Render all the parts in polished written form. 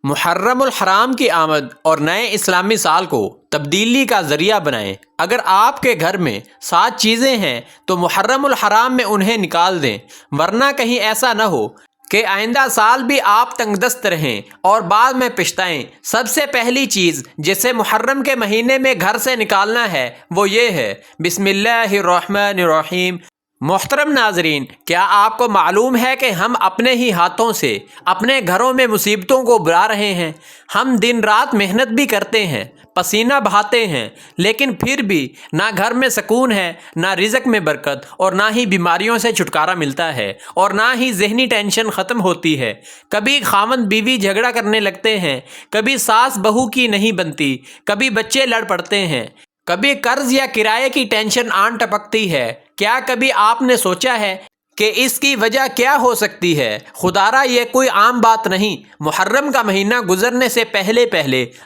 محرم الحرام کی آمد اور نئے اسلامی سال کو تبدیلی کا ذریعہ بنائیں۔ اگر آپ کے گھر میں 7 چیزیں ہیں تو محرم الحرام میں انہیں نکال دیں، ورنہ کہیں ایسا نہ ہو کہ آئندہ سال بھی آپ تنگ دست رہیں اور بعد میں پچھتائیں۔ سب سے پہلی چیز جسے محرم کے مہینے میں گھر سے نکالنا ہے وہ یہ ہے، بسم اللہ الرحمن الرحیم۔ محترم ناظرین، کیا آپ کو معلوم ہے کہ ہم اپنے ہی ہاتھوں سے اپنے گھروں میں مصیبتوں کو بلا رہے ہیں؟ ہم دن رات محنت بھی کرتے ہیں، پسینہ بہاتے ہیں، لیکن پھر بھی نہ گھر میں سکون ہے، نہ رزق میں برکت، اور نہ ہی بیماریوں سے چھٹکارا ملتا ہے، اور نہ ہی ذہنی ٹینشن ختم ہوتی ہے۔ کبھی خاوند بیوی جھگڑا کرنے لگتے ہیں، کبھی ساس بہو کی نہیں بنتی، کبھی بچے لڑ پڑتے ہیں، کبھی قرض یا کرائے کی ٹینشن آن ٹپکتی ہے۔ کیا کبھی آپ نے سوچا ہے کہ اس کی وجہ کیا ہو سکتی ہے؟ خدارا یہ کوئی عام بات نہیں۔ محرم کا مہینہ گزرنے سے پہلے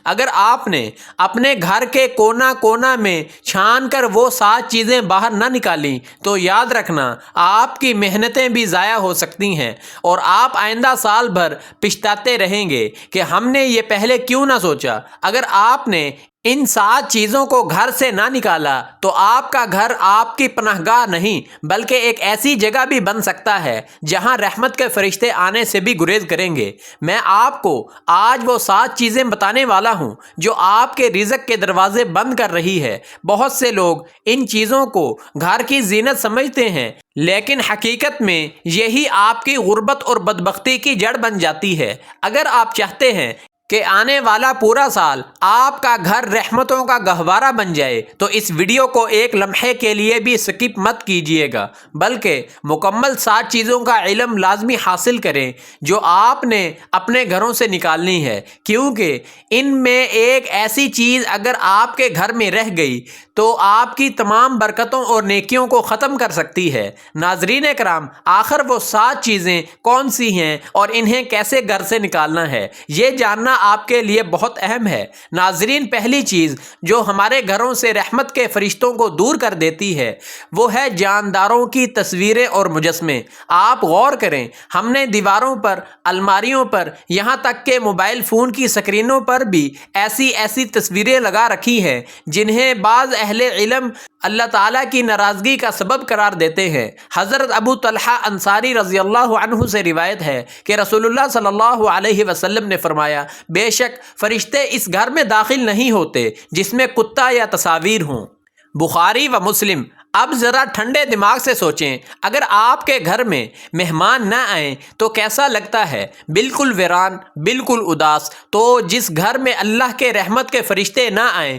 اگر آپ نے اپنے گھر کے کونا کونا میں چھان کر وہ 7 چیزیں باہر نہ نکالیں تو یاد رکھنا آپ کی محنتیں بھی ضائع ہو سکتی ہیں، اور آپ آئندہ سال بھر پچھتاتے رہیں گے کہ ہم نے یہ پہلے کیوں نہ سوچا۔ اگر آپ نے ان 7 چیزوں کو گھر سے نہ نکالا تو آپ کا گھر آپ کی پناہ گاہ نہیں بلکہ ایک ایسی جگہ بھی بن سکتا ہے جہاں رحمت کے فرشتے آنے سے بھی گریز کریں گے۔ میں آپ کو آج وہ 7 چیزیں بتانے والا ہوں جو آپ کے رزق کے دروازے بند کر رہی ہے۔ بہت سے لوگ ان چیزوں کو گھر کی زینت سمجھتے ہیں، لیکن حقیقت میں یہی آپ کی غربت اور بدبختی کی جڑ بن جاتی ہے۔ اگر آپ چاہتے ہیں کہ آنے والا پورا سال آپ کا گھر رحمتوں کا گہوارہ بن جائے تو اس ویڈیو کو ایک لمحے کے لیے بھی سکپ مت کیجیے گا، بلکہ مکمل 7 چیزوں کا علم لازمی حاصل کریں جو آپ نے اپنے گھروں سے نکالنی ہے، کیونکہ ان میں ایک ایسی چیز اگر آپ کے گھر میں رہ گئی تو آپ کی تمام برکتوں اور نیکیوں کو ختم کر سکتی ہے۔ ناظرین کرام، آخر وہ 7 چیزیں کون سی ہیں اور انہیں کیسے گھر سے نکالنا ہے، یہ جاننا آپ کے لیے بہت اہم ہے۔ ناظرین، پہلی چیز جو ہمارے گھروں سے رحمت کے فرشتوں کو دور کر دیتی ہے وہ ہے جانداروں کی تصویریں اور مجسمے۔ آپ غور کریں، ہم نے دیواروں پر، الماریوں پر، یہاں تک کہ موبائل فون کی سکرینوں پر بھی ایسی تصویریں لگا رکھی ہیں جنہیں بعض اہل علم اللہ تعالیٰ کی ناراضگی کا سبب قرار دیتے ہیں۔ حضرت ابو طلحہ انصاری رضی اللہ عنہ سے روایت ہے کہ رسول اللہ صلی اللہ علیہ وسلم نے فرمایا، بے شک فرشتے اس گھر میں داخل نہیں ہوتے جس میں کتا یا تصاویر ہوں۔ بخاری و مسلم۔ اب ذرا ٹھنڈے دماغ سے سوچیں، اگر آپ کے گھر میں مہمان نہ آئیں تو کیسا لگتا ہے؟ بالکل ویران، بالکل اداس۔ تو جس گھر میں اللہ کے رحمت کے فرشتے نہ آئیں،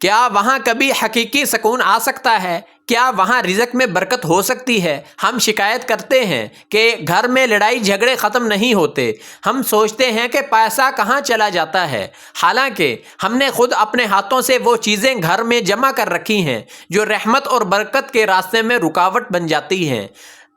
کیا وہاں کبھی حقیقی سکون آ سکتا ہے؟ کیا وہاں رزق میں برکت ہو سکتی ہے؟ ہم شکایت کرتے ہیں کہ گھر میں لڑائی جھگڑے ختم نہیں ہوتے، ہم سوچتے ہیں کہ پیسہ کہاں چلا جاتا ہے، حالانکہ ہم نے خود اپنے ہاتھوں سے وہ چیزیں گھر میں جمع کر رکھی ہیں جو رحمت اور برکت کے راستے میں رکاوٹ بن جاتی ہیں۔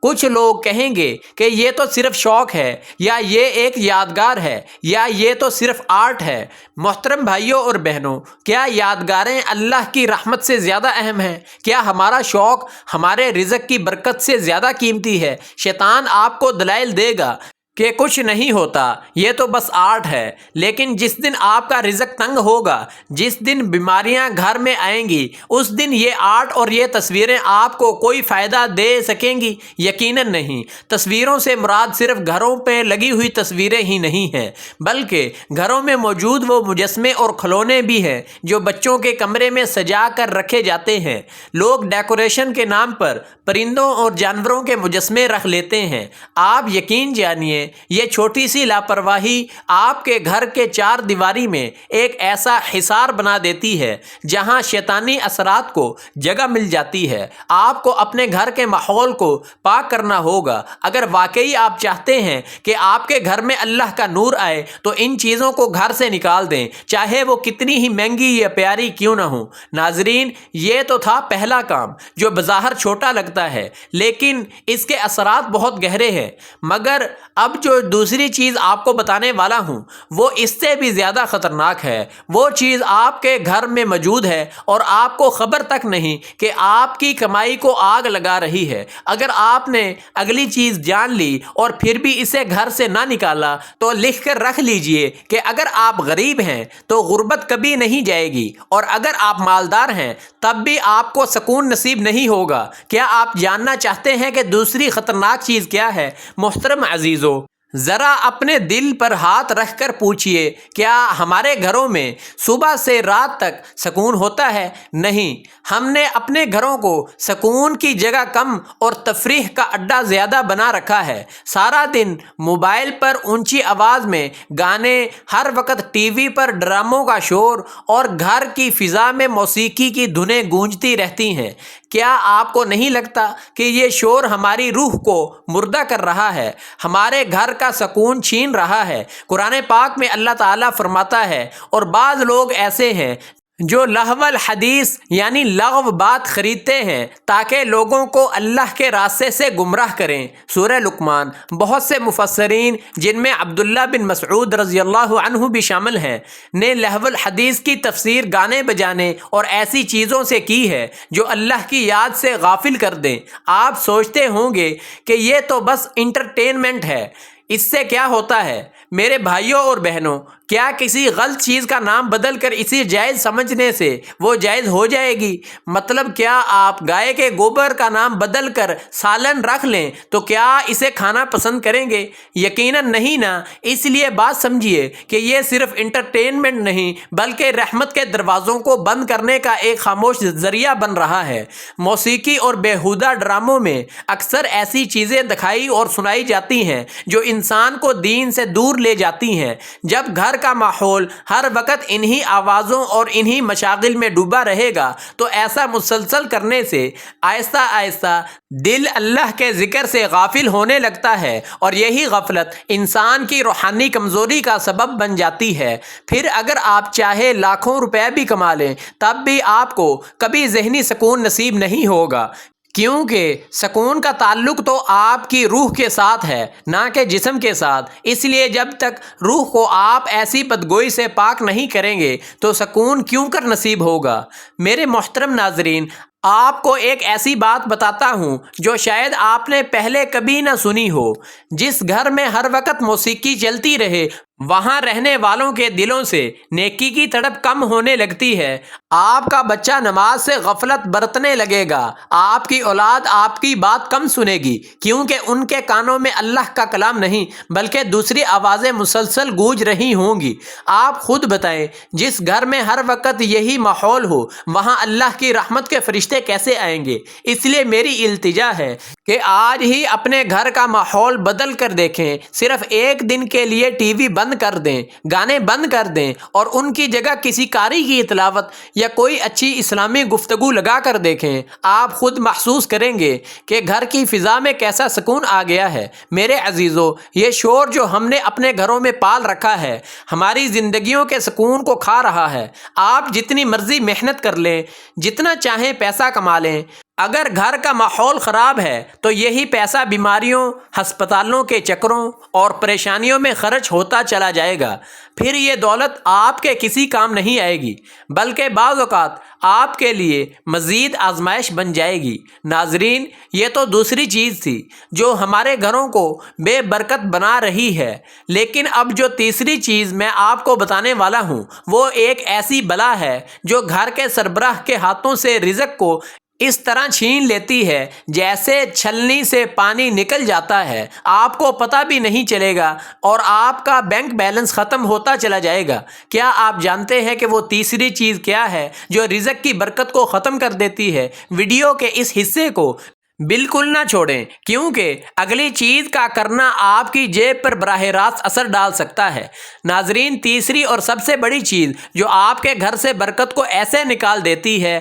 کچھ لوگ کہیں گے کہ یہ تو صرف شوق ہے، یا یہ ایک یادگار ہے، یا یہ تو صرف آرٹ ہے۔ محترم بھائیوں اور بہنوں، کیا یادگاریں اللہ کی رحمت سے زیادہ اہم ہیں؟ کیا ہمارا شوق ہمارے رزق کی برکت سے زیادہ قیمتی ہے؟ شیطان آپ کو دلائل دے گا کہ کچھ نہیں ہوتا، یہ تو بس آرٹ ہے، لیکن جس دن آپ کا رزق تنگ ہوگا، جس دن بیماریاں گھر میں آئیں گی، اس دن یہ آرٹ اور یہ تصویریں آپ کو کوئی فائدہ دے سکیں گی؟ یقیناً نہیں۔ تصویروں سے مراد صرف گھروں پہ لگی ہوئی تصویریں ہی نہیں ہیں، بلکہ گھروں میں موجود وہ مجسمے اور کھلونے بھی ہیں جو بچوں کے کمرے میں سجا کر رکھے جاتے ہیں۔ لوگ ڈیکوریشن کے نام پر پرندوں اور جانوروں کے مجسمے رکھ لیتے ہیں۔ آپ یقین جانیے، یہ چھوٹی سی لاپرواہی آپ کے گھر کے 4 دیواری میں ایک ایسا حصار بنا دیتی ہے جہاں شیطانی اثرات کو جگہ مل جاتی ہے۔ آپ کو اپنے گھر کے ماحول کو پاک کرنا ہوگا۔ اگر واقعی آپ چاہتے ہیں کہ آپ کے گھر میں اللہ کا نور آئے تو ان چیزوں کو گھر سے نکال دیں، چاہے وہ کتنی ہی مہنگی یا پیاری کیوں نہ ہو۔ ناظرین، یہ تو تھا پہلا کام جو بظاہر چھوٹا لگتا ہے، لیکن اس کے اثرات بہت گہرے ہیں۔ مگر اب اب جو دوسری چیز آپ کو بتانے والا ہوں وہ اس سے بھی زیادہ خطرناک ہے۔ وہ چیز آپ کے گھر میں موجود ہے اور آپ کو خبر تک نہیں کہ آپ کی کمائی کو آگ لگا رہی ہے۔ اگر آپ نے اگلی چیز جان لی اور پھر بھی اسے گھر سے نہ نکالا تو لکھ کر رکھ لیجئے کہ اگر آپ غریب ہیں تو غربت کبھی نہیں جائے گی، اور اگر آپ مالدار ہیں تب بھی آپ کو سکون نصیب نہیں ہوگا۔ کیا آپ جاننا چاہتے ہیں کہ دوسری خطرناک چیز کیا ہے؟ محترم عزیزو، ذرا اپنے دل پر ہاتھ رکھ کر پوچھئے، کیا ہمارے گھروں میں صبح سے رات تک سکون ہوتا ہے؟ نہیں، ہم نے اپنے گھروں کو سکون کی جگہ کم اور تفریح کا اڈا زیادہ بنا رکھا ہے۔ سارا دن موبائل پر اونچی آواز میں گانے، ہر وقت ٹی وی پر ڈراموں کا شور، اور گھر کی فضا میں موسیقی کی دھنیں گونجتی رہتی ہیں۔ کیا آپ کو نہیں لگتا کہ یہ شور ہماری روح کو مردہ کر رہا ہے، ہمارے گھر کا سکون چھین رہا ہے؟ قرآن پاک میں اللہ تعالیٰ فرماتا ہے، اور بعض لوگ ایسے ہیں جو لہو الحدیث یعنی لغو بات خریدتے ہیں تاکہ لوگوں کو اللہ کے راستے سے گمراہ کریں۔ سورہ لقمان۔ بہت سے مفسرین جن میں عبداللہ بن مسعود رضی اللہ عنہ بھی شامل ہیں نے لہو الحدیث کی تفسیر گانے بجانے اور ایسی چیزوں سے کی ہے جو اللہ کی یاد سے غافل کر دیں۔ آپ سوچتے ہوں گے کہ یہ تو بس انٹرٹینمنٹ ہے، اس سے کیا ہوتا ہے؟ میرے بھائیوں اور بہنوں، کیا کسی غلط چیز کا نام بدل کر اسے جائز سمجھنے سے وہ جائز ہو جائے گی؟ مطلب کیا آپ گائے کے گوبر کا نام بدل کر سالن رکھ لیں تو کیا اسے کھانا پسند کریں گے؟ یقیناً نہیں نا۔ اس لیے بات سمجھیے کہ یہ صرف انٹرٹینمنٹ نہیں بلکہ رحمت کے دروازوں کو بند کرنے کا ایک خاموش ذریعہ بن رہا ہے۔ موسیقی اور بیہودہ ڈراموں میں اکثر ایسی چیزیں دکھائی اور سنائی جاتی ہیں جو انسان کو دین سے دور لے جاتی ہیں۔ جب گھر کا ماحول ہر وقت انہی آوازوں اور انہی مشاغل میں ڈوبا رہے گا تو ایسا مسلسل کرنے سے آہستہ آہستہ دل اللہ کے ذکر سے غافل ہونے لگتا ہے، اور یہی غفلت انسان کی روحانی کمزوری کا سبب بن جاتی ہے۔ پھر اگر آپ چاہے لاکھوں روپے بھی کما لیں تب بھی آپ کو کبھی ذہنی سکون نصیب نہیں ہوگا، کیونکہ سکون کا تعلق تو آپ کی روح کے ساتھ ہے نہ کہ جسم کے ساتھ۔ اس لیے جب تک روح کو آپ ایسی بدگوئی سے پاک نہیں کریں گے تو سکون کیوں کر نصیب ہوگا؟ میرے محترم ناظرین، آپ کو ایک ایسی بات بتاتا ہوں جو شاید آپ نے پہلے کبھی نہ سنی ہو۔ جس گھر میں ہر وقت موسیقی چلتی رہے وہاں رہنے والوں کے دلوں سے نیکی کی تڑپ کم ہونے لگتی ہے۔ آپ کا بچہ نماز سے غفلت برتنے لگے گا، آپ کی اولاد آپ کی بات کم سنے گی، کیونکہ ان کے کانوں میں اللہ کا کلام نہیں بلکہ دوسری آوازیں مسلسل گونج رہی ہوں گی۔ آپ خود بتائیں، جس گھر میں ہر وقت یہی ماحول ہو وہاں اللہ کی رحمت کے فرشتے کیسے آئیں گے؟ اس لیے میری التجا ہے کہ آج ہی اپنے گھر کا ماحول بدل کر دیکھیں۔ صرف ایک دن کے لیے ٹی وی بند کر دیں، گانے بند کر دیں، اور ان کی جگہ کسی قاری کی تلاوت یا کوئی اچھی اسلامی گفتگو لگا کر دیکھیں۔ آپ خود محسوس کریں گے کہ گھر کی فضا میں کیسا سکون آ گیا ہے۔ میرے عزیزو، یہ شور جو ہم نے اپنے گھروں میں پال رکھا ہے ہماری زندگیوں کے سکون کو کھا رہا ہے۔ آپ جتنی مرضی محنت کر لیں، جتنا چاہیں پیسہ کما لیں، اگر گھر کا ماحول خراب ہے تو یہی پیسہ بیماریوں، ہسپتالوں کے چکروں اور پریشانیوں میں خرچ ہوتا چلا جائے گا۔ پھر یہ دولت آپ کے کسی کام نہیں آئے گی بلکہ بعض اوقات آپ کے لیے مزید آزمائش بن جائے گی۔ ناظرین، یہ تو دوسری چیز تھی جو ہمارے گھروں کو بے برکت بنا رہی ہے، لیکن اب جو تیسری چیز میں آپ کو بتانے والا ہوں وہ ایک ایسی بلا ہے جو گھر کے سربراہ کے ہاتھوں سے رزق کو اس طرح چھین لیتی ہے جیسے چھلنی سے پانی نکل جاتا ہے۔ آپ کو پتہ بھی نہیں چلے گا اور آپ کا بینک بیلنس ختم ہوتا چلا جائے گا۔ کیا آپ جانتے ہیں کہ وہ تیسری چیز کیا ہے جو رزق کی برکت کو ختم کر دیتی ہے؟ ویڈیو کے اس حصے کو بالکل نہ چھوڑیں، کیونکہ اگلی چیز کا کرنا آپ کی جیب پر براہ راست اثر ڈال سکتا ہے۔ ناظرین، تیسری اور سب سے بڑی چیز جو آپ کے گھر سے برکت کو ایسے نکال دیتی ہے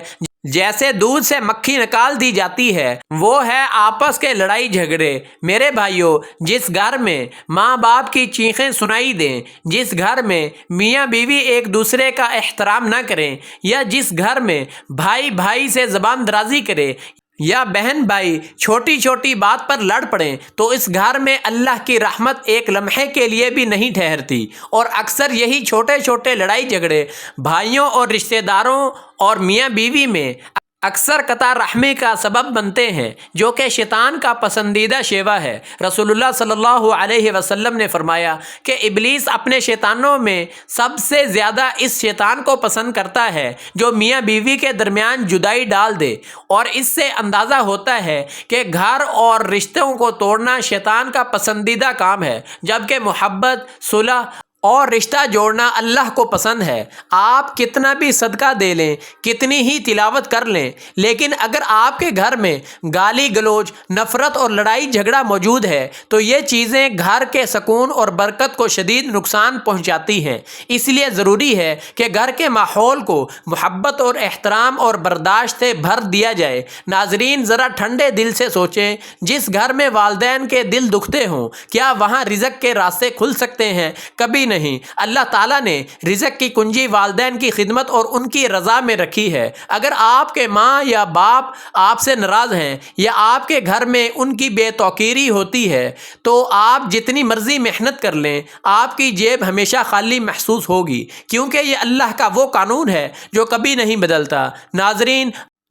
جیسے دودھ سے مکھی نکال دی جاتی ہے، وہ ہے آپس کے لڑائی جھگڑے۔ میرے بھائیوں، جس گھر میں ماں باپ کی چیخیں سنائی دیں، جس گھر میں میاں بیوی ایک دوسرے کا احترام نہ کریں، یا جس گھر میں بھائی بھائی سے زبان درازی کرے، یا بہن بھائی چھوٹی چھوٹی بات پر لڑ پڑیں تو اس گھر میں اللہ کی رحمت ایک لمحے کے لیے بھی نہیں ٹھہرتی، اور اکثر یہی چھوٹے چھوٹے لڑائی جھگڑے بھائیوں اور رشتہ داروں اور میاں بیوی میں اکثر قطع رحمی کا سبب بنتے ہیں، جو کہ شیطان کا پسندیدہ شیوہ ہے۔ رسول اللہ صلی اللہ علیہ وسلم نے فرمایا کہ ابلیس اپنے شیطانوں میں سب سے زیادہ اس شیطان کو پسند کرتا ہے جو میاں بیوی کے درمیان جدائی ڈال دے، اور اس سے اندازہ ہوتا ہے کہ گھر اور رشتوں کو توڑنا شیطان کا پسندیدہ کام ہے، جبکہ محبت، صلح اور رشتہ جوڑنا اللہ کو پسند ہے۔ آپ کتنا بھی صدقہ دے لیں، کتنی ہی تلاوت کر لیں، لیکن اگر آپ کے گھر میں گالی گلوچ، نفرت اور لڑائی جھگڑا موجود ہے تو یہ چیزیں گھر کے سکون اور برکت کو شدید نقصان پہنچاتی ہیں۔ اس لیے ضروری ہے کہ گھر کے ماحول کو محبت اور احترام اور برداشت سے بھر دیا جائے۔ ناظرین، ذرا ٹھنڈے دل سے سوچیں، جس گھر میں والدین کے دل دکھتے ہوں، کیا وہاں رزق کے راستے کھل سکتے ہیں؟ کبھی نہیں۔ اللہ تعالیٰ نے رزق کی کنجی والدین کی خدمت اور ان کی رضا میں رکھی ہے۔ اگر آپ کے ماں یا باپ آپ سے ناراض ہیں یا آپ کے گھر میں ان کی بے توقیری ہوتی ہے تو آپ جتنی مرضی محنت کر لیں، آپ کی جیب ہمیشہ خالی محسوس ہوگی، کیونکہ یہ اللہ کا وہ قانون ہے جو کبھی نہیں بدلتا۔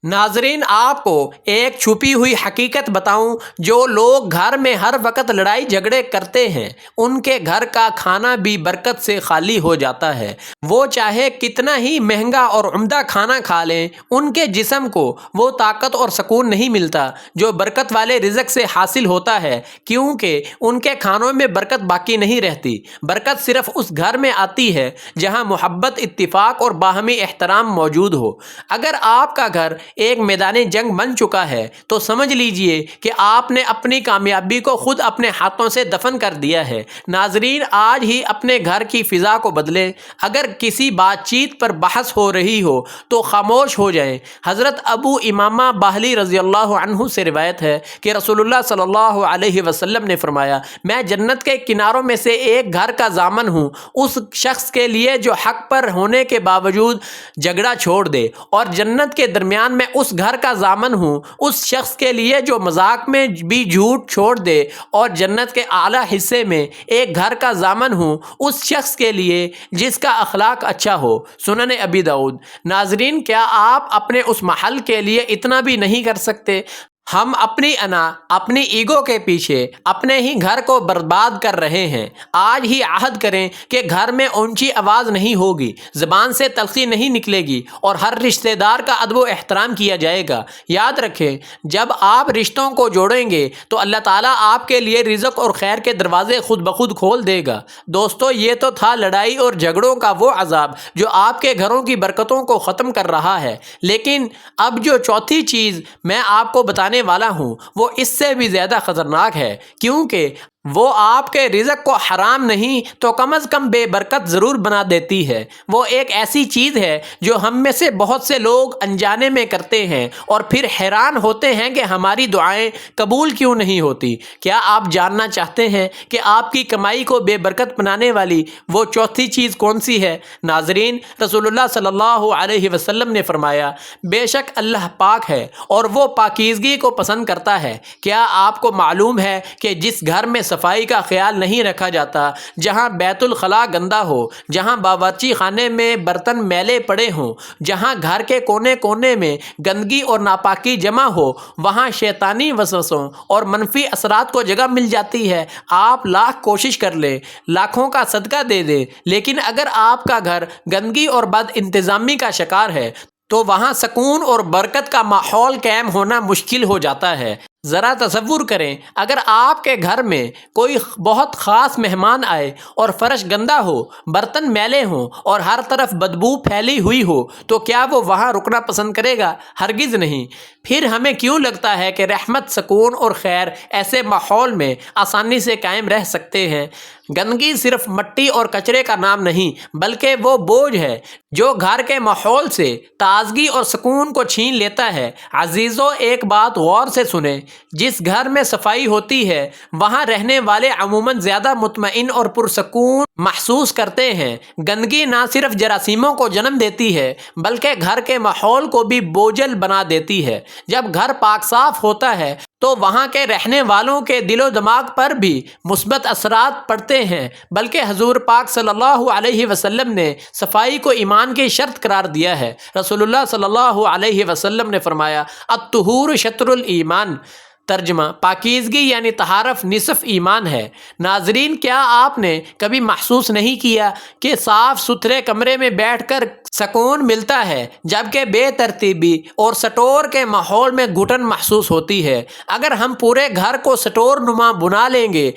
ناظرین، آپ کو ایک چھپی ہوئی حقیقت بتاؤں، جو لوگ گھر میں ہر وقت لڑائی جھگڑے کرتے ہیں ان کے گھر کا کھانا بھی برکت سے خالی ہو جاتا ہے۔ وہ چاہے کتنا ہی مہنگا اور عمدہ کھانا کھا لیں، ان کے جسم کو وہ طاقت اور سکون نہیں ملتا جو برکت والے رزق سے حاصل ہوتا ہے، کیونکہ ان کے کھانوں میں برکت باقی نہیں رہتی۔ برکت صرف اس گھر میں آتی ہے جہاں محبت، اتفاق اور باہمی احترام موجود ہو۔ اگر آپ کا گھر ایک میدان جنگ بن چکا ہے تو سمجھ لیجئے کہ آپ نے اپنی کامیابی کو خود اپنے ہاتھوں سے دفن کر دیا ہے۔ ناظرین، آج ہی اپنے گھر کی فضا کو بدلیں۔ اگر کسی بات چیت پر بحث ہو رہی ہو تو خاموش ہو جائیں۔ حضرت ابو امامہ باہلی رضی اللہ عنہ سے روایت ہے کہ رسول اللہ صلی اللہ علیہ وسلم نے فرمایا، میں جنت کے کناروں میں سے ایک گھر کا ضامن ہوں، اس شخص کے لیے جو حق پر ہونے کے باوجود جھگڑا چھوڑ دے، اور جنت کے درمیان میں اس گھر کا ضامن ہوں اس شخص کے لیے جو مذاق میں بھی جھوٹ چھوڑ دے، اور جنت کے اعلیٰ حصے میں ایک گھر کا ضامن ہوں اس شخص کے لیے جس کا اخلاق اچھا ہو۔ سنن ابی داؤد۔ ناظرین، کیا آپ اپنے اس محل کے لیے اتنا بھی نہیں کر سکتے؟ ہم اپنی انا، اپنی ایگو کے پیچھے اپنے ہی گھر کو برباد کر رہے ہیں۔ آج ہی عہد کریں کہ گھر میں اونچی آواز نہیں ہوگی، زبان سے تلخی نہیں نکلے گی، اور ہر رشتہ دار کا ادب و احترام کیا جائے گا۔ یاد رکھیں، جب آپ رشتوں کو جوڑیں گے تو اللہ تعالیٰ آپ کے لیے رزق اور خیر کے دروازے خود بخود کھول دے گا۔ دوستو، یہ تو تھا لڑائی اور جھگڑوں کا وہ عذاب جو آپ کے گھروں کی برکتوں کو ختم کر رہا ہے، لیکن اب جو چوتھی چیز میں آپ کو بتانے والا ہوں وہ اس سے بھی زیادہ خطرناک ہے، کیونکہ وہ آپ کے رزق کو حرام نہیں تو کم از کم بے برکت ضرور بنا دیتی ہے۔ وہ ایک ایسی چیز ہے جو ہم میں سے بہت سے لوگ انجانے میں کرتے ہیں اور پھر حیران ہوتے ہیں کہ ہماری دعائیں قبول کیوں نہیں ہوتی۔ کیا آپ جاننا چاہتے ہیں کہ آپ کی کمائی کو بے برکت بنانے والی وہ چوتھی چیز کون سی ہے؟ ناظرین، رسول اللہ صلی اللہ علیہ وسلم نے فرمایا، بے شک اللہ پاک ہے اور وہ پاکیزگی کو پسند کرتا ہے۔ کیا آپ کو معلوم ہے کہ جس گھر میں صفائی کا خیال نہیں رکھا جاتا، جہاں بیت الخلاء گندا ہو، جہاں باورچی خانے میں برتن میلے پڑے ہوں، جہاں گھر کے کونے کونے میں گندگی اور ناپاکی جمع ہو، وہاں شیطانی وسوسوں اور منفی اثرات کو جگہ مل جاتی ہے۔ آپ لاکھ کوشش کر لیں، لاکھوں کا صدقہ دے دیں، لیکن اگر آپ کا گھر گندگی اور بد انتظامی کا شکار ہے تو وہاں سکون اور برکت کا ماحول قائم ہونا مشکل ہو جاتا ہے۔ ذرا تصور کریں، اگر آپ کے گھر میں کوئی بہت خاص مہمان آئے اور فرش گندا ہو، برتن میلے ہوں اور ہر طرف بدبو پھیلی ہوئی ہو تو کیا وہ وہاں رکنا پسند کرے گا؟ ہرگز نہیں۔ پھر ہمیں کیوں لگتا ہے کہ رحمت، سکون اور خیر ایسے ماحول میں آسانی سے قائم رہ سکتے ہیں؟ گندگی صرف مٹی اور کچرے کا نام نہیں، بلکہ وہ بوجھ ہے جو گھر کے ماحول سے تازگی اور سکون کو چھین لیتا ہے۔ عزیزو، ایک بات غور سے سنیں، جس گھر میں صفائی ہوتی ہے وہاں رہنے والے عموماً زیادہ مطمئن اور پرسکون محسوس کرتے ہیں۔ گندگی نہ صرف جراثیموں کو جنم دیتی ہے بلکہ گھر کے ماحول کو بھی بوجھل بنا دیتی ہے۔ جب گھر پاک صاف ہوتا ہے تو وہاں کے رہنے والوں کے دل و دماغ پر بھی مثبت اثرات پڑتے ہیں، بلکہ حضور پاک صلی اللہ علیہ وسلم نے صفائی کو ایمان کی شرط قرار دیا ہے۔ رسول اللہ صلی اللہ علیہ وسلم نے فرمایا، الطہور شطر الایمان، ترجمہ پاکیزگی یعنی طہارت نصف ایمان ہے۔ ناظرین، کیا آپ نے کبھی محسوس نہیں کیا کہ صاف ستھرے کمرے میں بیٹھ کر سکون ملتا ہے جبکہ بے ترتیبی اور سٹور کے ماحول میں گھٹن محسوس ہوتی ہے؟ اگر ہم پورے گھر کو سٹور نما بنا لیں گے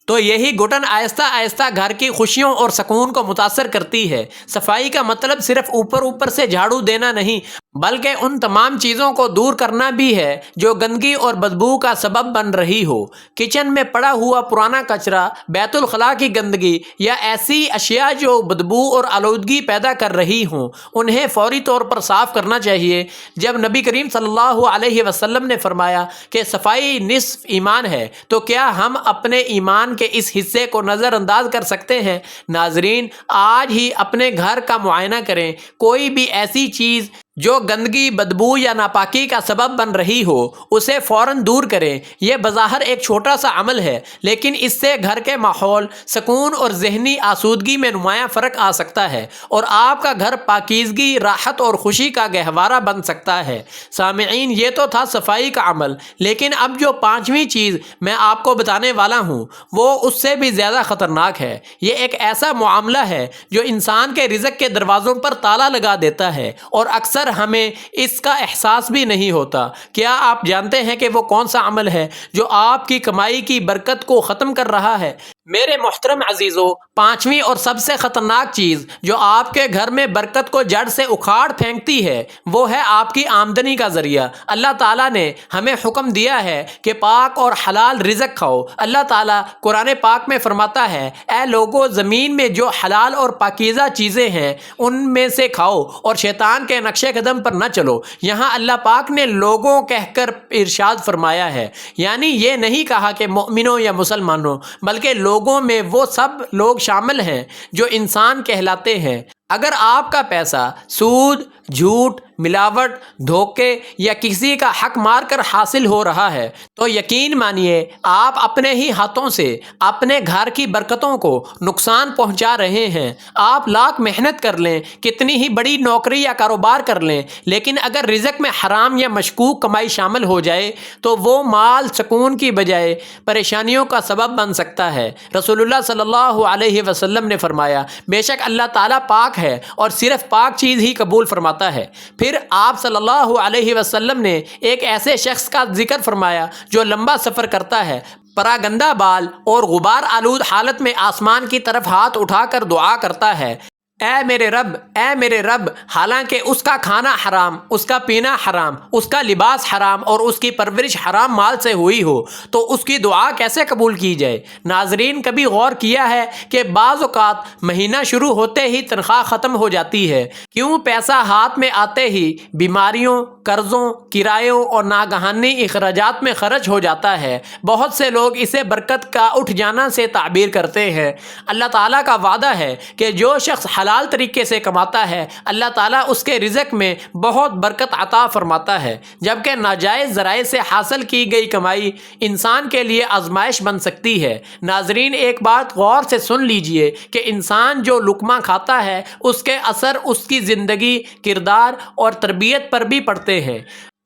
تو یہی گھٹن آہستہ آہستہ گھر کی خوشیوں اور سکون کو متاثر کرتی ہے۔ صفائی کا مطلب صرف اوپر سے جھاڑو دینا نہیں بلکہ ان تمام چیزوں کو دور کرنا بھی ہے جو گندگی اور بدبو کا سبب بن رہی ہو۔ کچن میں پڑا ہوا پرانا کچرا، بیت الخلاء کی گندگی یا ایسی اشیاء جو بدبو اور آلودگی پیدا کر رہی ہوں، انہیں فوری طور پر صاف کرنا چاہیے۔ جب نبی کریم صلی اللہ علیہ وسلم نے فرمایا کہ صفائی نصف ایمان ہے تو کیا ہم اپنے ایمان کے اس حصے کو نظر انداز کر سکتے ہیں؟ ناظرین، آج ہی اپنے گھر کا معائنہ کریں۔ کوئی بھی ایسی چیز جو گندگی، بدبو یا ناپاکی کا سبب بن رہی ہو اسے فوراً دور کریں۔ یہ بظاہر ایک چھوٹا سا عمل ہے لیکن اس سے گھر کے ماحول، سکون اور ذہنی آسودگی میں نمایاں فرق آ سکتا ہے اور آپ کا گھر پاکیزگی، راحت اور خوشی کا گہوارہ بن سکتا ہے۔ سامعین، یہ تو تھا صفائی کا عمل، لیکن اب جو پانچویں چیز میں آپ کو بتانے والا ہوں وہ اس سے بھی زیادہ خطرناک ہے۔ یہ ایک ایسا معاملہ ہے جو انسان کے رزق کے دروازوں پر تالا لگا دیتا ہے اور اکثر ہمیں اس کا احساس بھی نہیں ہوتا۔ کیا آپ جانتے ہیں کہ وہ کون سا عمل ہے جو آپ کی کمائی کی برکت کو ختم کر رہا ہے؟ میرے محترم عزیزو، پانچویں اور سب سے خطرناک چیز جو آپ کے گھر میں برکت کو جڑ سے اکھاڑ پھینکتی ہے وہ ہے آپ کی آمدنی کا ذریعہ۔ اللہ تعالیٰ نے ہمیں حکم دیا ہے کہ پاک اور حلال رزق کھاؤ۔ اللہ تعالیٰ قرآن پاک میں فرماتا ہے، اے لوگو، زمین میں جو حلال اور پاکیزہ چیزیں ہیں ان میں سے کھاؤ اور شیطان کے نقش قدم پر نہ چلو۔ یہاں اللہ پاک نے لوگوں کہہ کر ارشاد فرمایا ہے، یعنی یہ نہیں کہا کہ مومنوں یا مسلمانوں، بلکہ لوگوں میں وہ سب لوگ شامل ہیں جو انسان کہلاتے ہیں۔ اگر آپ کا پیسہ سود، جھوٹ، ملاوٹ، دھوکے یا کسی کا حق مار کر حاصل ہو رہا ہے تو یقین مانیے آپ اپنے ہی ہاتھوں سے اپنے گھر کی برکتوں کو نقصان پہنچا رہے ہیں۔ آپ لاکھ محنت کر لیں، کتنی ہی بڑی نوکری یا کاروبار کر لیں، لیکن اگر رزق میں حرام یا مشکوک کمائی شامل ہو جائے تو وہ مال سکون کی بجائے پریشانیوں کا سبب بن سکتا ہے۔ رسول اللہ صلی اللہ علیہ وسلم نے فرمایا، بے شک اللہ تعالیٰ پاک ہے اور صرف پاک چیز ہی قبول فرماتا ہے۔ پھر آپ صلی اللہ علیہ وسلم نے ایک ایسے شخص کا ذکر فرمایا جو لمبا سفر کرتا ہے، پراگندہ بال اور غبار آلود حالت میں آسمان کی طرف ہاتھ اٹھا کر دعا کرتا ہے، اے میرے رب، اے میرے رب، حالانکہ اس کا کھانا حرام، اس کا پینا حرام، اس کا لباس حرام اور اس کی پرورش حرام مال سے ہوئی ہو تو اس کی دعا کیسے قبول کی جائے؟ ناظرین، کبھی غور کیا ہے کہ بعض اوقات مہینہ شروع ہوتے ہی تنخواہ ختم ہو جاتی ہے؟ کیوں؟ پیسہ ہاتھ میں آتے ہی بیماریوں، قرضوں، کرایوں اور ناگہانی اخراجات میں خرچ ہو جاتا ہے۔ بہت سے لوگ اسے برکت کا اٹھ جانا سے تعبیر کرتے ہیں۔ اللہ تعالیٰ کا وعدہ ہے کہ جو شخص حلال طریقے سے کماتا ہے اللہ تعالیٰ اس کے رزق میں بہت برکت عطا فرماتا ہے، جبکہ ناجائز ذرائع سے حاصل کی گئی کمائی انسان کے لیے آزمائش بن سکتی ہے۔ ناظرین، ایک بات غور سے سن لیجئے کہ انسان جو لقمہ کھاتا ہے اس کے اثر اس کی زندگی، کردار اور تربیت پر بھی پڑتے ہیں۔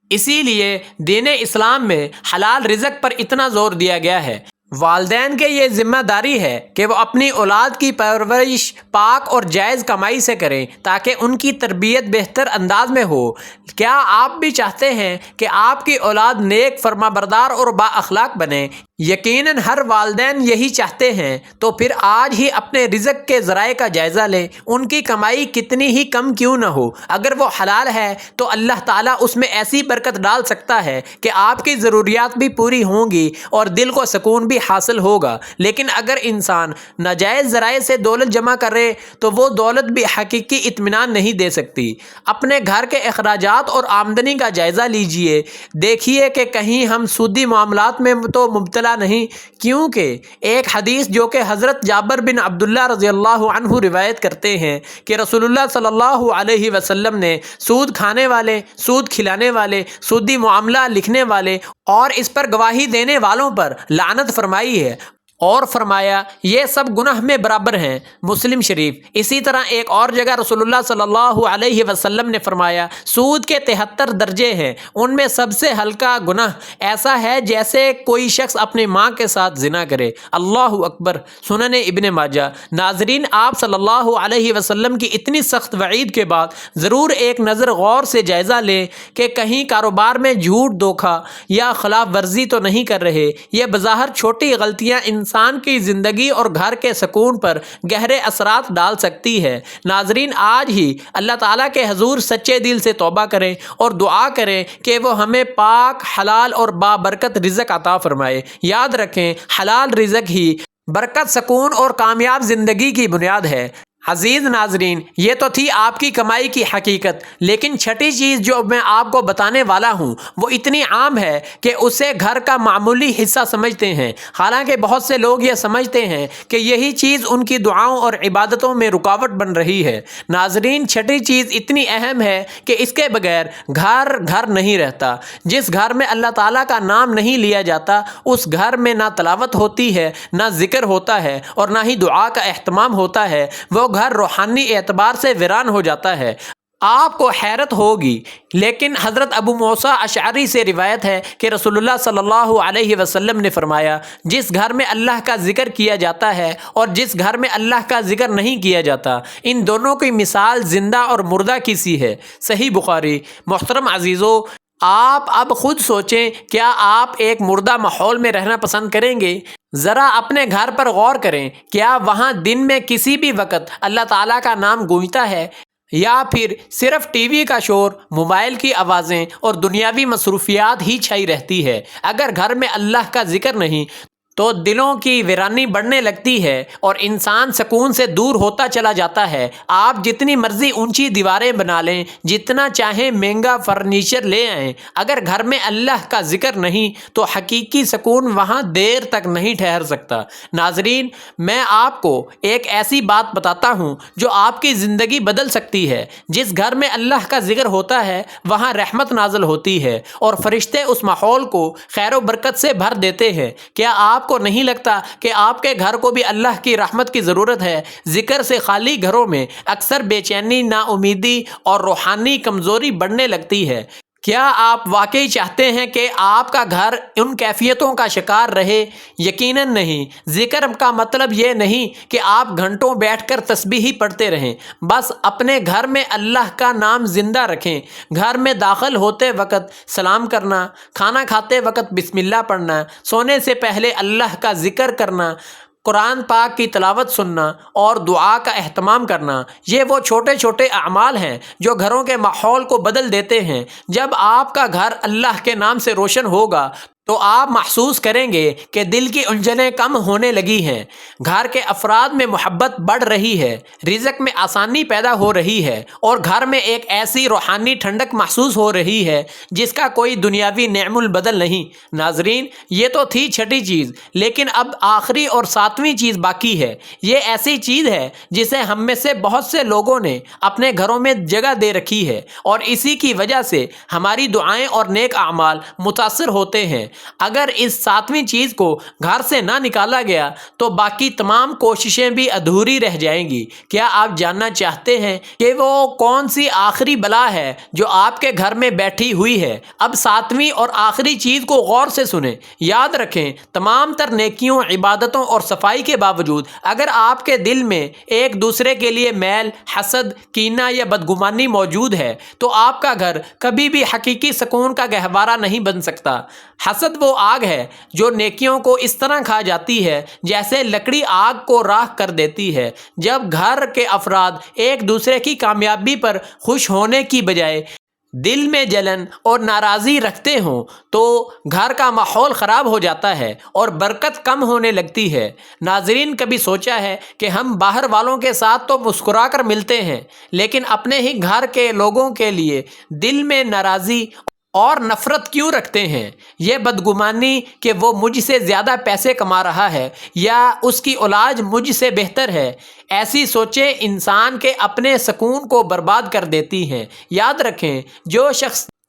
اسی لیے دین اسلام میں حلال رزق پر اتنا زور دیا گیا ہے۔ والدین کے یہ ذمہ داری ہے کہ وہ اپنی اولاد کی پرورش پاک اور جائز کمائی سے کریں تاکہ ان کی تربیت بہتر انداز میں ہو۔ کیا آپ بھی چاہتے ہیں کہ آپ کی اولاد نیک، فرمانبردار اور با اخلاق بنے؟ یقیناً ہر والدین یہی چاہتے ہیں۔ تو پھر آج ہی اپنے رزق کے ذرائع کا جائزہ لیں، ان کی کمائی کتنی ہی کم کیوں نہ ہو، اگر وہ حلال ہے تو اللہ تعالیٰ اس میں ایسی برکت ڈال سکتا ہے کہ آپ کی ضروریات بھی پوری ہوں گی اور دل کو سکون بھی حاصل ہوگا۔ لیکن اگر انسان ناجائز ذرائع سے دولت جمع کرے تو وہ دولت بھی حقیقی اطمینان نہیں دے سکتی۔ اپنے گھر کے اخراجات اور آمدنی کا جائزہ لیجئے، دیکھیے کہ کہیں ہم سودی معاملات میں تو مبتلا معاملہ نہیں، کیونکہ ایک حدیث جو کہ حضرت جابر بن عبداللہ رضی اللہ عنہ روایت کرتے ہیں کہ رسول اللہ صلی اللہ علیہ وسلم نے سود کھانے والے، سود کھلانے والے، سودی معاملہ لکھنے والے اور اس پر گواہی دینے والوں پر لعنت فرمائی ہے اور فرمایا یہ سب گناہ میں برابر ہیں، مسلم شریف۔ اسی طرح ایک اور جگہ رسول اللہ صلی اللہ علیہ وسلم نے فرمایا سود کے 73 درجے ہیں، ان میں سب سے ہلکا گناہ ایسا ہے جیسے کوئی شخص اپنی ماں کے ساتھ زنا کرے۔ اللہ اکبر، سنن ابن ماجہ۔ ناظرین، آپ صلی اللہ علیہ وسلم کی اتنی سخت وعید کے بعد ضرور ایک نظر غور سے جائزہ لیں کہ کہیں کاروبار میں جھوٹ، دھوکہ یا خلاف ورزی تو نہیں کر رہے۔ یہ بظاہر چھوٹی غلطیاں انسان کی زندگی اور گھر کے سکون پر گہرے اثرات ڈال سکتی ہے۔ ناظرین، آج ہی اللہ تعالیٰ کے حضور سچے دل سے توبہ کریں اور دعا کریں کہ وہ ہمیں پاک، حلال اور بابرکت رزق عطا فرمائے۔ یاد رکھیں، حلال رزق ہی برکت، سکون اور کامیاب زندگی کی بنیاد ہے۔ عزیز ناظرین، یہ تو تھی آپ کی کمائی کی حقیقت، لیکن چھٹی چیز جو میں آپ کو بتانے والا ہوں وہ اتنی عام ہے کہ اسے گھر کا معمولی حصہ سمجھتے ہیں، حالانکہ بہت سے لوگ یہ سمجھتے ہیں کہ یہی چیز ان کی دعاؤں اور عبادتوں میں رکاوٹ بن رہی ہے۔ ناظرین، چھٹی چیز اتنی اہم ہے کہ اس کے بغیر گھر نہیں رہتا۔ جس گھر میں اللہ تعالیٰ کا نام نہیں لیا جاتا اس گھر میں نہ تلاوت ہوتی ہے، نہ ذکر ہوتا ہے اور نہ ہی دعا کا اہتمام ہوتا ہے، وہ گھر روحانی اعتبار سے ویران ہو جاتا ہے۔ آپ کو حیرت ہوگی، لیکن حضرت ابو موسیٰ اشعری سے روایت ہے کہ رسول اللہ صلی اللہ علیہ وسلم نے فرمایا جس گھر میں اللہ کا ذکر کیا جاتا ہے اور جس گھر میں اللہ کا ذکر نہیں کیا جاتا، ان دونوں کی مثال زندہ اور مردہ کی سی ہے۔ صحیح بخاری۔ محترم عزیزو، آپ اب خود سوچیں، کیا آپ ایک مردہ ماحول میں رہنا پسند کریں گے؟ ذرا اپنے گھر پر غور کریں، کیا وہاں دن میں کسی بھی وقت اللہ تعالیٰ کا نام گونجتا ہے، یا پھر صرف ٹی وی کا شور، موبائل کی آوازیں اور دنیاوی مصروفیات ہی چھائی رہتی ہے؟ اگر گھر میں اللہ کا ذکر نہیں تو دلوں کی ویرانی بڑھنے لگتی ہے اور انسان سکون سے دور ہوتا چلا جاتا ہے۔ آپ جتنی مرضی اونچی دیواریں بنا لیں، جتنا چاہیں مہنگا فرنیچر لے آئیں، اگر گھر میں اللہ کا ذکر نہیں تو حقیقی سکون وہاں دیر تک نہیں ٹھہر سکتا۔ ناظرین، میں آپ کو ایک ایسی بات بتاتا ہوں جو آپ کی زندگی بدل سکتی ہے۔ جس گھر میں اللہ کا ذکر ہوتا ہے وہاں رحمت نازل ہوتی ہے اور فرشتے اس ماحول کو خیر و برکت سے بھر دیتے ہیں۔ کیا آپ کو نہیں لگتا کہ آپ کے گھر کو بھی اللہ کی رحمت کی ضرورت ہے؟ ذکر سے خالی گھروں میں اکثر بے چینی، نا امیدی اور روحانی کمزوری بڑھنے لگتی ہے۔ کیا آپ واقعی چاہتے ہیں کہ آپ کا گھر ان کیفیتوں کا شکار رہے؟ یقیناً نہیں۔ ذکر کا مطلب یہ نہیں کہ آپ گھنٹوں بیٹھ کر تسبیح ہی پڑھتے رہیں، بس اپنے گھر میں اللہ کا نام زندہ رکھیں۔ گھر میں داخل ہوتے وقت سلام کرنا، کھانا کھاتے وقت بسم اللہ پڑھنا، سونے سے پہلے اللہ کا ذکر کرنا، قرآن پاک کی تلاوت سننا اور دعا کا اہتمام کرنا، یہ وہ چھوٹے چھوٹے اعمال ہیں جو گھروں کے ماحول کو بدل دیتے ہیں۔ جب آپ کا گھر اللہ کے نام سے روشن ہوگا تو آپ محسوس کریں گے کہ دل کی الجھنیں کم ہونے لگی ہیں، گھر کے افراد میں محبت بڑھ رہی ہے، رزق میں آسانی پیدا ہو رہی ہے اور گھر میں ایک ایسی روحانی ٹھنڈک محسوس ہو رہی ہے جس کا کوئی دنیاوی نعم البدل نہیں۔ ناظرین، یہ تو تھی چھٹی چیز، لیکن اب آخری اور ساتویں چیز باقی ہے۔ یہ ایسی چیز ہے جسے ہم میں سے بہت سے لوگوں نے اپنے گھروں میں جگہ دے رکھی ہے اور اسی کی وجہ سے ہماری دعائیں اور نیک اعمال متاثر ہوتے ہیں۔ اگر اس ساتویں چیز کو گھر سے نہ نکالا گیا تو باقی تمام کوششیں بھی ادھوری رہ جائیں گی۔ کیا آپ جاننا چاہتے ہیں کہ وہ کون سی آخری بلا ہے جو آپ کے گھر میں بیٹھی ہوئی ہے؟ اب ساتویں اور آخری چیز کو غور سے سنیں۔ یاد رکھیں، تمام تر نیکیوں، عبادتوں اور صفائی کے باوجود اگر آپ کے دل میں ایک دوسرے کے لیے میل، حسد، کینہ یا بدگمانی موجود ہے تو آپ کا گھر کبھی بھی حقیقی سکون کا گہوارہ نہیں بن سکتا۔ حسد وہ آگ ہے جو نیکیوں کو اس طرح کھا جاتی ہے جیسے لکڑی آگ کو راکھ کر دیتی ہے۔ جب گھر کے افراد ایک دوسرے کی کامیابی پر خوش ہونے کی بجائے دل میں جلن اور ناراضی رکھتے ہوں تو گھر کا ماحول خراب ہو جاتا ہے اور برکت کم ہونے لگتی ہے۔ ناظرین، کبھی سوچا ہے کہ ہم باہر والوں کے ساتھ تو مسکرا کر ملتے ہیں لیکن اپنے ہی گھر کے لوگوں کے لیے دل میں ناراضی اور نفرت کیوں رکھتے ہیں؟ یہ بدگمانی کہ وہ مجھ سے زیادہ پیسے کما رہا ہے یا اس کی اولاد مجھ سے بہتر ہے۔ ایسی سوچیں انسان کے اپنے سکون کو برباد کر دیتی ہیں۔ یاد رکھیں،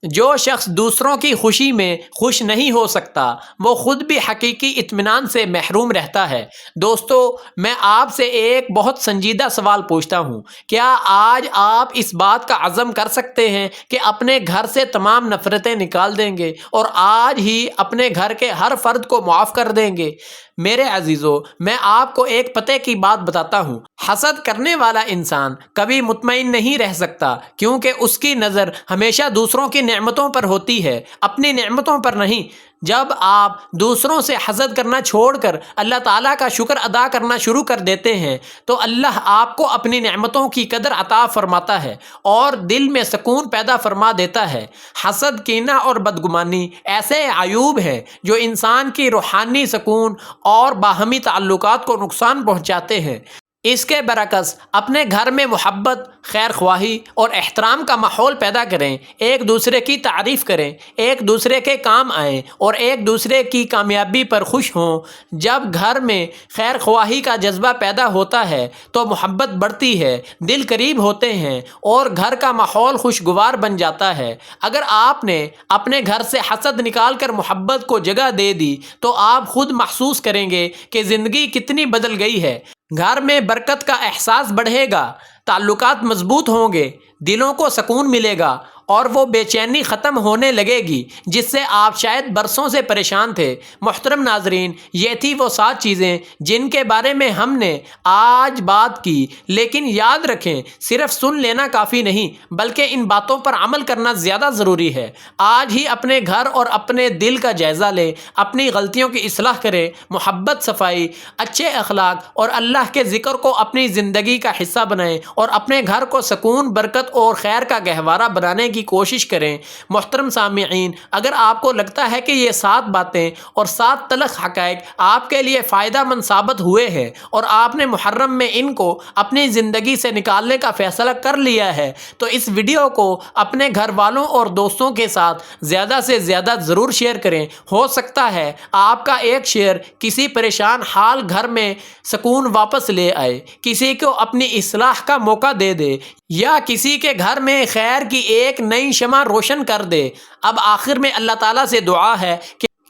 جو شخص دوسروں کی خوشی میں خوش نہیں ہو سکتا وہ خود بھی حقیقی اطمینان سے محروم رہتا ہے۔ دوستو، میں آپ سے ایک بہت سنجیدہ سوال پوچھتا ہوں، کیا آج آپ اس بات کا عزم کر سکتے ہیں کہ اپنے گھر سے تمام نفرتیں نکال دیں گے اور آج ہی اپنے گھر کے ہر فرد کو معاف کر دیں گے؟ میرے عزیزو، میں آپ کو ایک پتے کی بات بتاتا ہوں، حسد کرنے والا انسان کبھی مطمئن نہیں رہ سکتا، کیونکہ اس کی نظر ہمیشہ دوسروں کی نعمتوں پر ہوتی ہے، اپنی نعمتوں پر نہیں۔ جب آپ دوسروں سے حسد کرنا چھوڑ کر اللہ تعالیٰ کا شکر ادا کرنا شروع کر دیتے ہیں تو اللہ آپ کو اپنی نعمتوں کی قدر عطا فرماتا ہے اور دل میں سکون پیدا فرما دیتا ہے۔ حسد، کینہ اور بدگمانی ایسے عیوب ہیں جو انسان کی روحانی سکون اور باہمی تعلقات کو نقصان پہنچاتے ہیں۔ اس کے برعکس اپنے گھر میں محبت، خیر خواہی اور احترام کا ماحول پیدا کریں، ایک دوسرے کی تعریف کریں، ایک دوسرے کے کام آئیں اور ایک دوسرے کی کامیابی پر خوش ہوں۔ جب گھر میں خیر خواہی کا جذبہ پیدا ہوتا ہے تو محبت بڑھتی ہے، دل قریب ہوتے ہیں اور گھر کا ماحول خوشگوار بن جاتا ہے۔ اگر آپ نے اپنے گھر سے حسد نکال کر محبت کو جگہ دے دی تو آپ خود محسوس کریں گے کہ زندگی کتنی بدل گئی ہے۔ گھر میں برکت کا احساس بڑھے گا، تعلقات مضبوط ہوں گے، دلوں کو سکون ملے گا اور وہ بے چینی ختم ہونے لگے گی جس سے آپ شاید برسوں سے پریشان تھے۔ محترم ناظرین، یہ تھی وہ 7 چیزیں جن کے بارے میں ہم نے آج بات کی، لیکن یاد رکھیں، صرف سن لینا کافی نہیں بلکہ ان باتوں پر عمل کرنا زیادہ ضروری ہے۔ آج ہی اپنے گھر اور اپنے دل کا جائزہ لیں، اپنی غلطیوں کی اصلاح کریں، محبت، صفائی، اچھے اخلاق اور اللہ کے ذکر کو اپنی زندگی کا حصہ بنائیں اور اپنے گھر کو سکون، برکت اور خیر کا گہوارہ بنانے کی کوشش کریں۔ محترم سامعین، اگر آپ کو لگتا ہے کہ یہ 7 باتیں اور 7 تلخ حقائق آپ کے لیے فائدہ مند ثابت ہوئے ہیں اور آپ نے محرم میں ان کو اپنی زندگی سے نکالنے کا فیصلہ کر لیا ہے تو اس ویڈیو کو اپنے گھر والوں اور دوستوں کے ساتھ زیادہ سے زیادہ ضرور شیئر کریں۔ ہو سکتا ہے آپ کا ایک شیئر کسی پریشان حال گھر میں سکون واپس لے آئے، کسی کو اپنی اصلاح کا موقع دے دے یا کسی کے گھر میں خیر کی ایک نئی شمع روشن کر دے۔ اب آخر میں اللہ تعالیٰ سے دعا ہے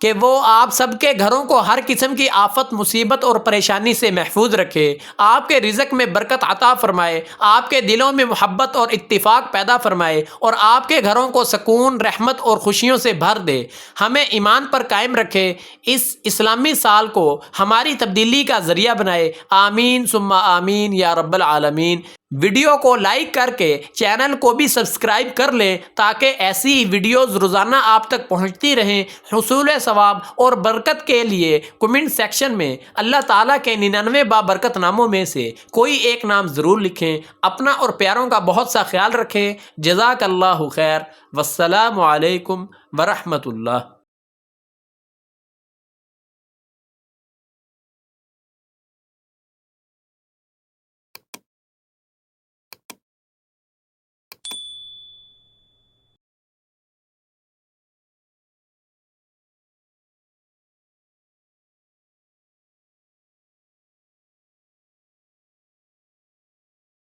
کہ وہ آپ سب کے گھروں کو ہر قسم کی آفت، مصیبت اور پریشانی سے محفوظ رکھے، آپ کے رزق میں برکت عطا فرمائے، آپ کے دلوں میں محبت اور اتفاق پیدا فرمائے اور آپ کے گھروں کو سکون، رحمت اور خوشیوں سے بھر دے۔ ہمیں ایمان پر قائم رکھے، اس اسلامی سال کو ہماری تبدیلی کا ذریعہ بنائے۔ آمین ثم آمین یا رب العالمین۔ ویڈیو کو لائک کر کے چینل کو بھی سبسکرائب کر لیں تاکہ ایسی ویڈیوز روزانہ آپ تک پہنچتی رہیں۔ حصول ثواب اور برکت کے لیے کمنٹ سیکشن میں اللہ تعالیٰ کے 99 بابرکت ناموں میں سے کوئی ایک نام ضرور لکھیں۔ اپنا اور پیاروں کا بہت سا خیال رکھیں۔ جزاک اللہ خیر۔ والسلام علیکم ورحمۃ اللہ۔